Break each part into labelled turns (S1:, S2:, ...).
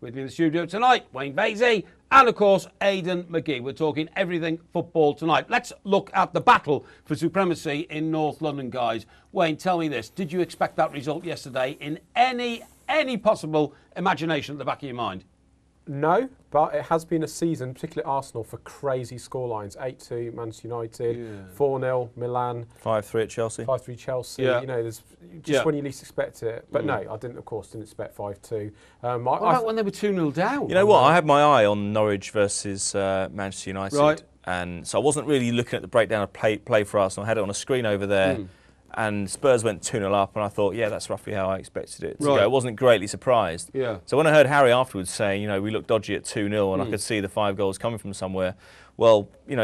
S1: With me in the studio tonight, Wayne Veysey and, of course, Aidan Magee. We're talking everything football tonight. Let's look at the battle for supremacy in North London, guys. Wayne, tell me this. Did you expect that result yesterday in any possible imagination at the back of your mind?
S2: No, but it has been a season, particularly Arsenal, for crazy scorelines. 8-2 Manchester United, 4-0 Milan,
S3: 5-3 at Chelsea.
S2: 5-3 Chelsea.
S1: Yeah.
S2: You know, there's just when you least expect it. But no, I didn't expect 5-2.
S1: What about when they were 2-0 down?
S3: You know what? I had my eye on Norwich versus Manchester United,
S1: right.
S3: And so I wasn't really looking at the breakdown of play for Arsenal. I had it on a screen over there. And Spurs went 2-0 up, and I thought, yeah, that's roughly how I expected it to go. I wasn't greatly surprised.
S1: Yeah.
S3: So when I heard Harry afterwards saying, you know, we looked dodgy at 2-0, and I could see the 5 goals coming from somewhere, well, you know,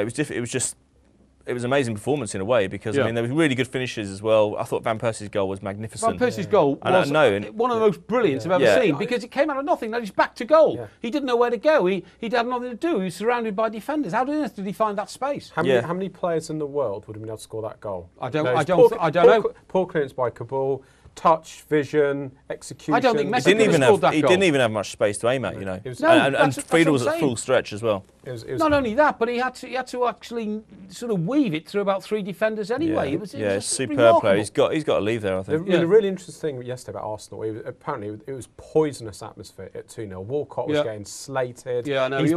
S3: it was an amazing performance in a way because, I mean, there were really good finishes as well. I thought Van Persie's goal was magnificent.
S1: Van Persie's goal was one of the most brilliant I've ever seen because it came out of nothing. Now he's back to goal. Yeah. He didn't know where to go. He had nothing to do. He was surrounded by defenders. How on earth did he find that space?
S2: How many players in the world would have been able to score that goal?
S1: I don't know.
S2: Poor clearance by Kabul. Touch, vision, execution.
S1: I don't think Messi
S3: he didn't even have much space to aim at, you know. And Friedel was at full stretch as well.
S1: Not only that, but he had to actually sort of weave it through about 3 defenders anyway. It was
S3: superb player. He's got to leave there, I think.
S2: The really interesting thing yesterday about Arsenal, apparently it was poisonous atmosphere at 2-0. Walcott was getting slated.
S1: Yeah, I know.
S2: He's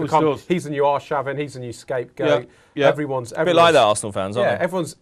S2: the new Arshavin. He's the new scapegoat.
S1: Yeah.
S2: Everyone's
S3: a bit like that, Arsenal fans, aren't they?
S2: Everyone's.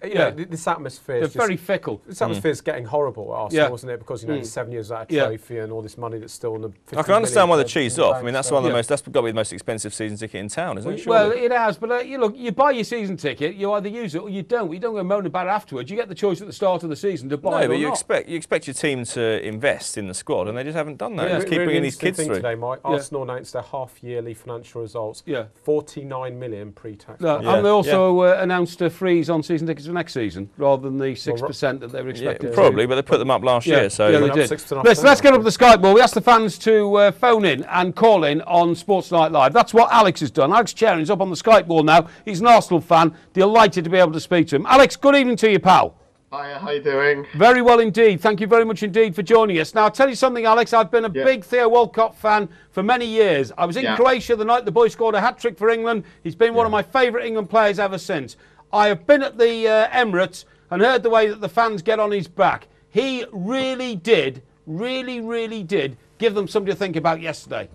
S2: This atmosphere.
S1: They're very fickle.
S2: This atmosphere is getting horrible at Arsenal, wasn't it? Because you know, 7 years without a trophy and all this money that's still in the.
S3: I can understand why they're cheesed off. I mean, that's one of the most. That's got to be the most expensive season ticket in town, isn't it?
S1: Well, it has, but you buy your season ticket, you either use it or you don't. You don't go moaning about it afterwards. You get the choice at the start of the season to buy it or
S3: but
S1: not.
S3: you expect your team to invest in the squad, and they just haven't done that. Just keep bringing these kids through.
S2: Today, Mike, Arsenal announced their half-yearly financial results. 49 million pre-tax.
S1: And they also announced a freeze on season tickets for next season, rather than the 6% that they were expected.
S3: Probably, but they put them up last year. So
S1: they did. Let's get up the Skype ball. We asked the fans to phone in and call in on Sports Night Live. That's what Alex has done. Alex Cherring's up on the Skype ball now. He's an Arsenal fan. Delighted to be able to speak to him. Alex, good evening to you, pal.
S4: Hiya, how you doing?
S1: Very well indeed. Thank you very much indeed for joining us. Now, I'll tell you something, Alex. I've been a big Theo Walcott fan for many years. I was in Croatia the night the boy scored a hat-trick for England. He's been one of my favourite England players ever since. I have been at the Emirates and heard the way that the fans get on his back. He really did give them something to think about yesterday.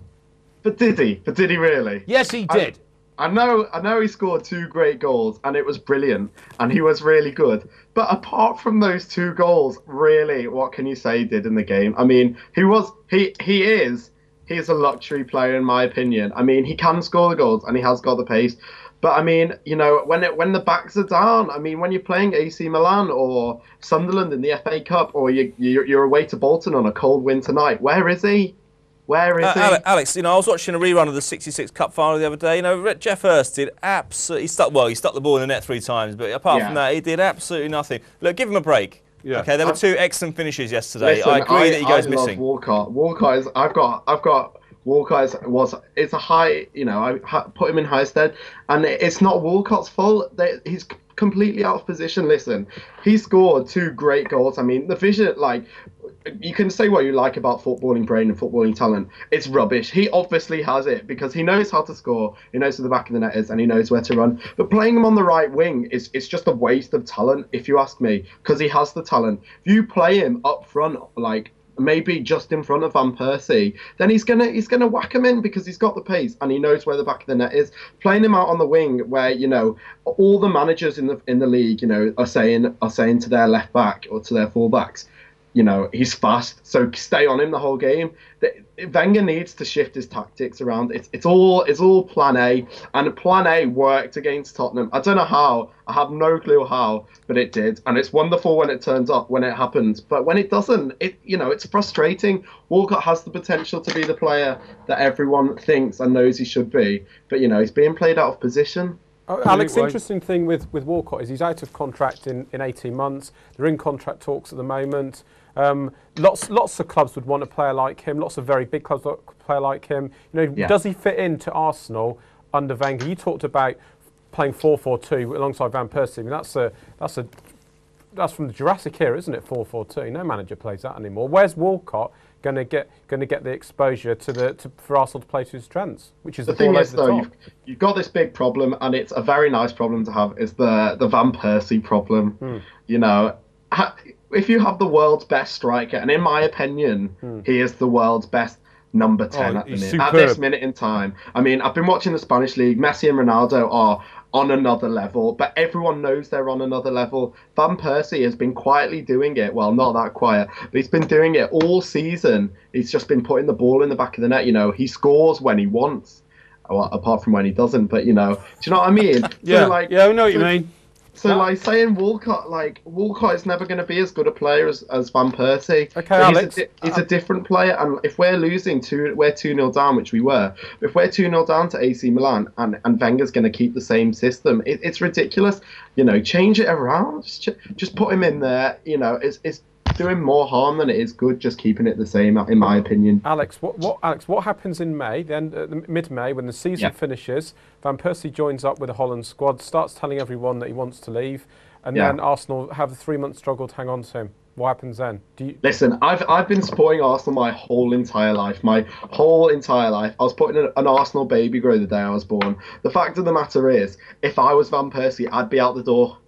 S4: But did he? But did he really?
S1: Yes, he did.
S4: I know he scored 2 great goals and it was brilliant and he was really good. But apart from those 2 goals, really, what can you say he did in the game? I mean, he's a luxury player in my opinion. I mean, he can score the goals and he has got the pace. But I mean, you know, when the backs are down, I mean, when you're playing AC Milan or Sunderland in the FA Cup, or you're away to Bolton on a cold winter night, where is he? Where is he?
S3: Alex, you know, I was watching a rerun of the '66 Cup final the other day. You know, Jeff Hurst did absolutely. He stuck the ball in the net 3 times, but apart from that, he did absolutely nothing. Look, give him a break. Yeah. Okay, there were 2 excellent finishes yesterday.
S4: Listen,
S3: I agree that he goes missing.
S4: Walcott. Walcott is. I've got. Walcott it's a high. You know, I put him in high stead, and it's not Walcott's fault. He's completely out of position. Listen, he scored 2 great goals. I mean, the vision, like. You can say what you like about footballing brain and footballing talent. It's rubbish. He obviously has it because he knows how to score. He knows where the back of the net is and he knows where to run. But playing him on the right wing is just a waste of talent, if you ask me, because he has the talent. If you play him up front, like maybe just in front of Van Persie, then he's gonna whack him in because he's got the pace and he knows where the back of the net is. Playing him out on the wing, where you know all the managers in the league, you know, are saying to their left back or to their full backs, you know, he's fast, so stay on him the whole game. Wenger needs to shift his tactics around. It's all plan A, and plan A worked against Tottenham. I don't know how. I have no clue how, but it did, and it's wonderful when it turns up, when it happens. But when it doesn't, it's frustrating. Walcott has the potential to be the player that everyone thinks and knows he should be, but you know, he's being played out of position.
S2: Alex, the interesting thing with Walcott is he's out of contract in 18 months. They're in contract talks at the moment. Lots of clubs would want a player like him. Lots of very big clubs want a player like him. You know, does he fit into Arsenal under Wenger? You talked about playing 4-4-2 alongside Van Persie. I mean, that's a from the Jurassic era, isn't it? 4-4-2. No manager plays that anymore. Where's Walcott going to get the exposure for Arsenal to play to his strengths, which is the thing is though
S4: you've got this big problem, and it's a very nice problem to have. Is the Van Persie problem? You know, if you have the world's best striker, and in my opinion, he is the world's best number 10 at this minute in time. I mean, I've been watching the Spanish league. Messi and Ronaldo are on another level, but everyone knows they're on another level. Van Persie has been quietly doing it. Well, not that quiet, but he's been doing it all season. He's just been putting the ball in the back of the net. You know, he scores when he wants, well, apart from when he doesn't. But you know, do you know what I mean?
S1: Yeah, I know what you mean.
S4: So, like, saying Walcott is never going to be as good a player as Van Persie.
S2: Okay, Alex.
S4: He's a different player, and if we're losing, we're 2-0 down, which we were. If we're 2-0 down to AC Milan, and Wenger's going to keep the same system, it's ridiculous. You know, change it around. Just put him in there. You know, it's doing more harm than it is good just keeping it the same, in my opinion.
S2: Alex, what happens in May, then mid-May, when the season finishes? Van Persie joins up with the Holland squad, starts telling everyone that he wants to leave, and then Arsenal have a 3-month struggle to hang on to him. What happens then?
S4: Listen, I've been supporting Arsenal my whole entire life. I was putting an Arsenal baby grow the day I was born. The fact of the matter is, if I was Van Persie, I'd be out the door.